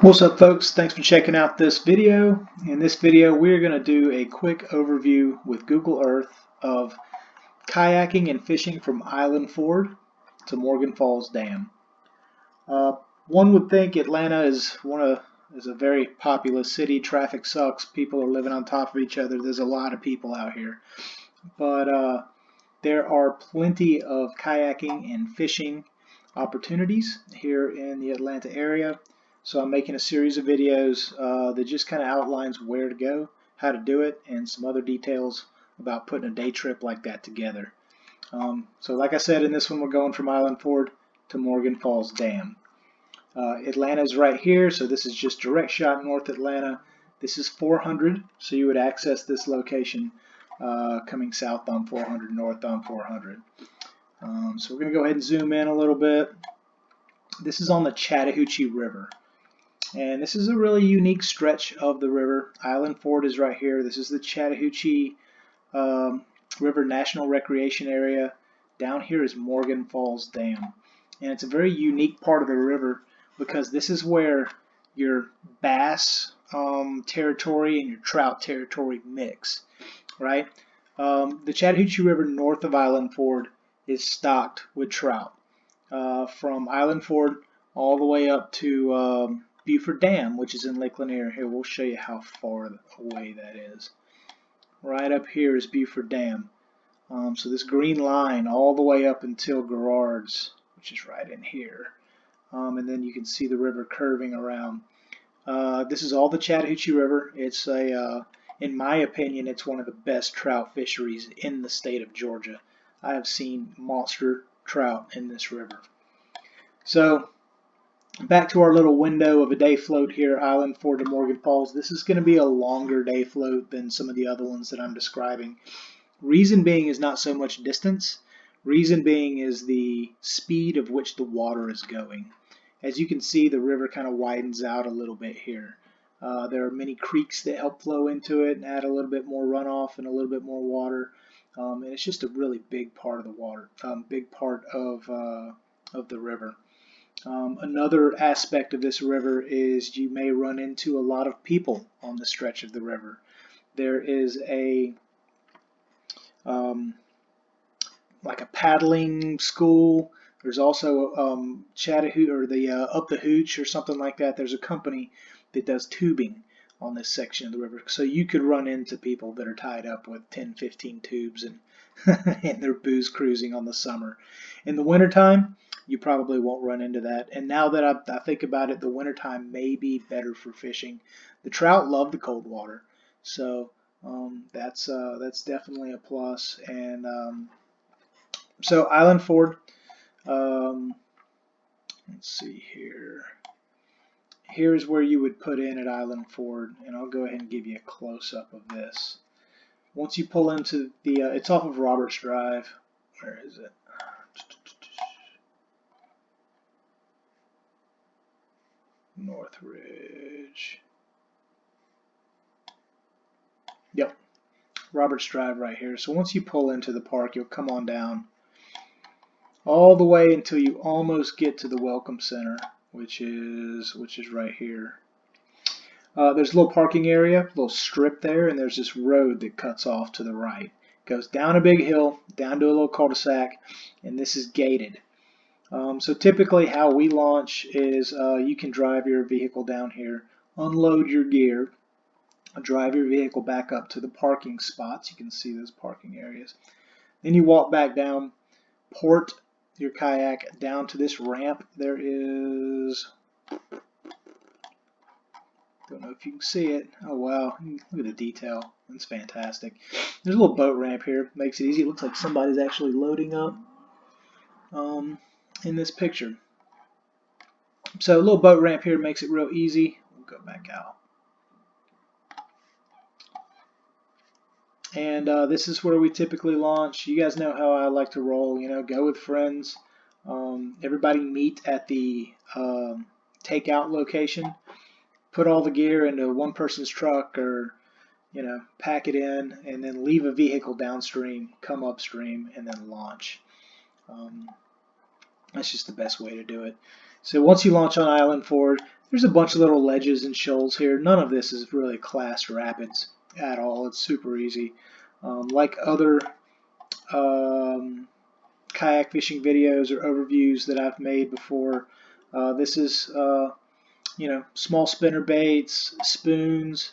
What's up, folks? Thanks for checking out this video. In this video we're going to do a quick overview with Google Earth of kayaking and fishing from Island Ford to Morgan Falls Dam. One would think Atlanta is a very populous city. Traffic sucks. People are living on top of each other. There's a lot of people out here. But there are plenty of kayaking and fishing opportunities here in the Atlanta area. So I'm making a series of videos that just kind of outlines where to go, how to do it, and some other details about putting a day trip like that together. So like I said, in this one we're going from Island Ford to Morgan Falls Dam. Atlanta is right here, so this is just direct shot North Atlanta. This is 400, so you would access this location coming south on 400, north on 400. So we're going to go ahead and zoom in a little bit. This is on the Chattahoochee River. And this is a really unique stretch of the river. Island Ford is right here. This is the Chattahoochee River National Recreation Area. Down here is Morgan Falls Dam. And it's a very unique part of the river because this is where your bass territory and your trout territory mix, right? The Chattahoochee River north of Island Ford is stocked with trout. From Island Ford all the way up to Beaufort Dam, which is in Lake Lanier. Here, we'll show you how far away that is. Right up here is Beaufort Dam. So this green line all the way up until Garrard's, which is right in here. And then you can see the river curving around. This is all the Chattahoochee River. It's in my opinion, it's one of the best trout fisheries in the state of Georgia. I have seen monster trout in this river. So back to our little window of a day float here, Island Ford to Morgan Falls. This is going to be a longer day float than some of the other ones that I'm describing. Reason being is not so much distance. Reason being is the speed of which the water is going. As you can see, the river kind of widens out a little bit here. There are many creeks that help flow into it and add a little bit more runoff and a little bit more water. And it's just a really big part of the water, big part of the river. Another aspect of this river is you may run into a lot of people on the stretch of the river. There is like a paddling school. There's also Chattahoochee or the Up the Hooch or something like that. There's a company that does tubing on this section of the river. So you could run into people that are tied up with 10, 15 tubes and, and they're booze cruising on the summer. In the wintertime, you probably won't run into that. And now that I think about it, the wintertime may be better for fishing. The trout love the cold water. So that's definitely a plus. And so Island Ford, let's see here. Here's where you would put in at Island Ford, and I'll go ahead and give you a close-up of this. Once you pull into the, it's off of Roberts Drive. Where is it? Northridge. Yep, Roberts Drive right here. So once you pull into the park, you'll come on down all the way until you almost get to the Welcome Center, which is right here. There's a little parking area, a little strip there, and there's this road that cuts off to the right. It goes down a big hill, down to a little cul-de-sac, and this is gated. So typically how we launch is you can drive your vehicle down here, unload your gear, drive your vehicle back up to the parking spots. You can see those parking areas. Then you walk back down, port your kayak down to this ramp. There is, don't know if you can see it. Oh wow, look at the detail. That's fantastic. There's a little boat ramp here. Makes it easy. It looks like somebody's actually loading up in this picture. So a little boat ramp here makes it real easy. We'll go back out. And this is where we typically launch. You guys know how I like to roll, you know, go with friends. Everybody meet at the takeout location. Put all the gear into one person's truck or, you know, pack it in and then leave a vehicle downstream, come upstream, and then launch. That's just the best way to do it. So once you launch on Island Ford, There's a bunch of little ledges and shoals here. None of this is really class rapids at all. It's super easy. Like other um, kayak fishing videos or overviews that I've made before, this is small spinner baits, spoons,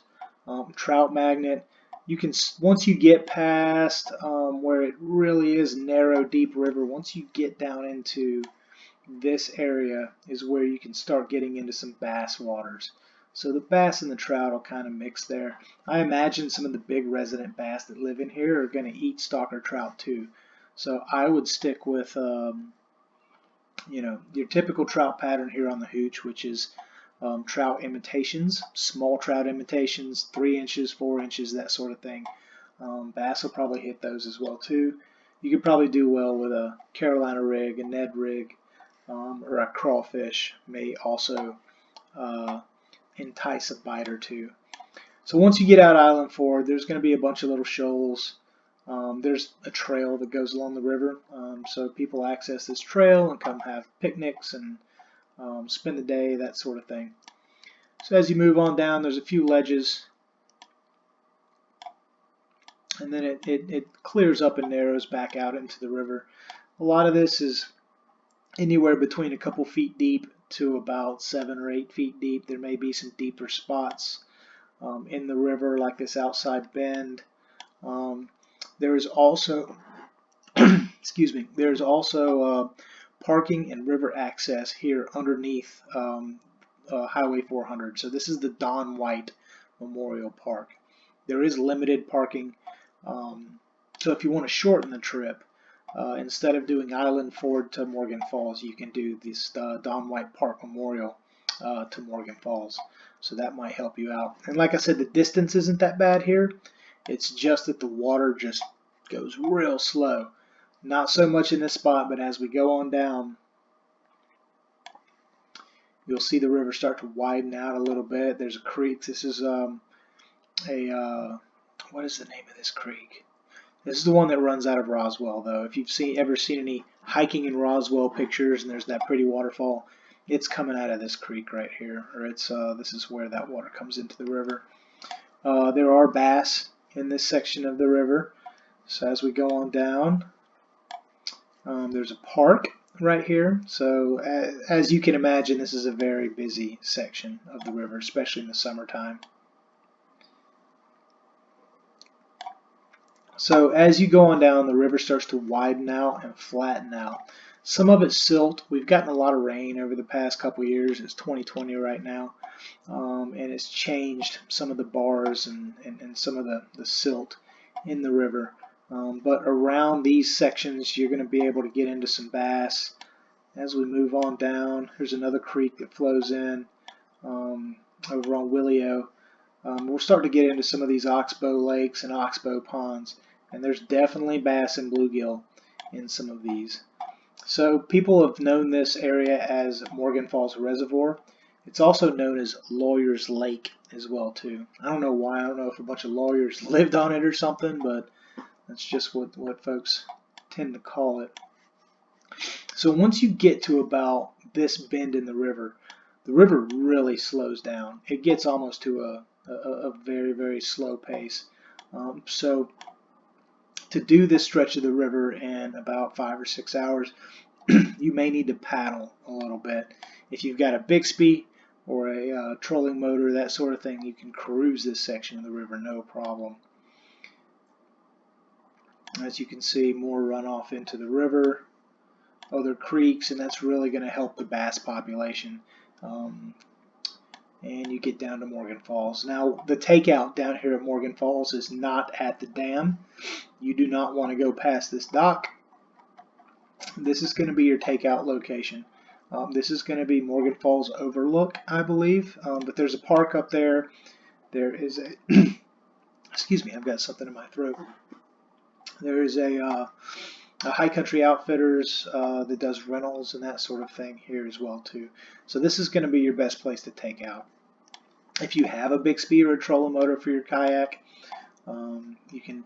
trout magnet. You can, once you get past where it really is narrow, deep river, once you get down into this area is where you can start getting into some bass waters. So the bass and the trout will kind of mix there. I imagine some of the big resident bass that live in here are going to eat stalker trout too. So I would stick with your typical trout pattern here on the hooch, which is trout imitations, small trout imitations, 3 inches, 4 inches, that sort of thing. Bass will probably hit those as well too. You could probably do well with a Carolina rig, a Ned rig, or a crawfish may also entice a bite or two. So once you get out Island Ford, there's going to be a bunch of little shoals. There's a trail that goes along the river, so people access this trail and come have picnics and spend the day, that sort of thing. So as you move on down, there's a few ledges, and then it clears up and narrows back out into the river. A lot of this is anywhere between a couple feet deep to about 7 or 8 feet deep. There may be some deeper spots in the river, like this outside bend. There is also, excuse me, there is also parking and river access here underneath Highway 400. So this is the Don White Memorial Park. There is limited parking, so if you want to shorten the trip, instead of doing Island Ford to Morgan Falls, you can do this Don White Park Memorial to Morgan Falls. So that might help you out. And like I said, the distance isn't that bad here. It's just that the water just goes real slow. Not so much in this spot, but as we go on down, you'll see the river start to widen out a little bit. There's a creek. This is what is the name of this creek? This is the one that runs out of Roswell, though. If you've ever seen any hiking in Roswell pictures, and there's that pretty waterfall, it's coming out of this creek right here, or this is where that water comes into the river. There are bass in this section of the river. So as we go on down, there's a park right here. So as you can imagine, this is a very busy section of the river, especially in the summertime. So as you go on down, the river starts to widen out and flatten out. Some of it's silt. We've gotten a lot of rain over the past couple years. It's 2020 right now, and it's changed some of the bars and some of the silt in the river. But around these sections, you're going to be able to get into some bass. As we move on down, there's another creek that flows in over on Willio. We'll start to get into some of these oxbow lakes and oxbow ponds, and there's definitely bass and bluegill in some of these. So people have known this area as Morgan Falls Reservoir. It's also known as Lawyer's Lake as well too. I don't know why. I don't know if a bunch of lawyers lived on it or something, but that's just what folks tend to call it. So once you get to about this bend in the river really slows down. It gets almost to a very, very slow pace. So to do this stretch of the river in about 5 or 6 hours, you may need to paddle a little bit. If you've got a Bixby or a trolling motor, that sort of thing, you can cruise this section of the river no problem. As you can see, more runoff into the river, other creeks, and that's really going to help the bass population. And you get down to Morgan Falls. Now, the takeout down here at Morgan Falls is not at the dam. You do not want to go past this dock. This is going to be your takeout location. This is going to be Morgan Falls Overlook, I believe. But there's a park up there. There is a excuse me, I've got something in my throat. There is a High Country Outfitters that does rentals and that sort of thing here as well too. So this is going to be your best place to take out. If you have a Bixby or a trolling motor for your kayak, you can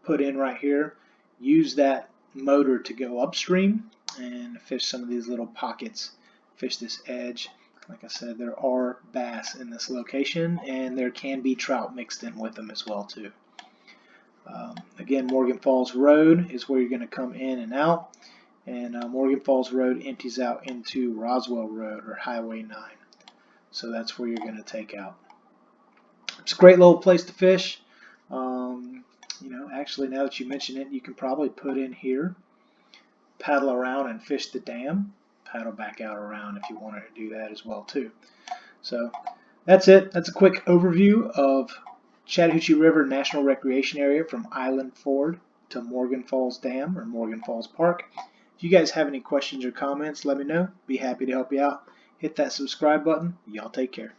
put in right here. Use that motor to go upstream and fish some of these little pockets. Fish this edge. Like I said, there are bass in this location, and there can be trout mixed in with them as well too. Again, Morgan Falls Road is where you're going to come in and out, and Morgan Falls Road empties out into Roswell Road or Highway 9. So that's where you're going to take out. It's a great little place to fish. Actually, now that you mention it, you can probably put in here, paddle around and fish the dam, paddle back out around if you wanted to do that as well too. So that's it. That's a quick overview of Chattahoochee River National Recreation Area from Island Ford to Morgan Falls Dam or Morgan Falls Park. If you guys have any questions or comments, let me know. Be happy to help you out. Hit that subscribe button. Y'all take care.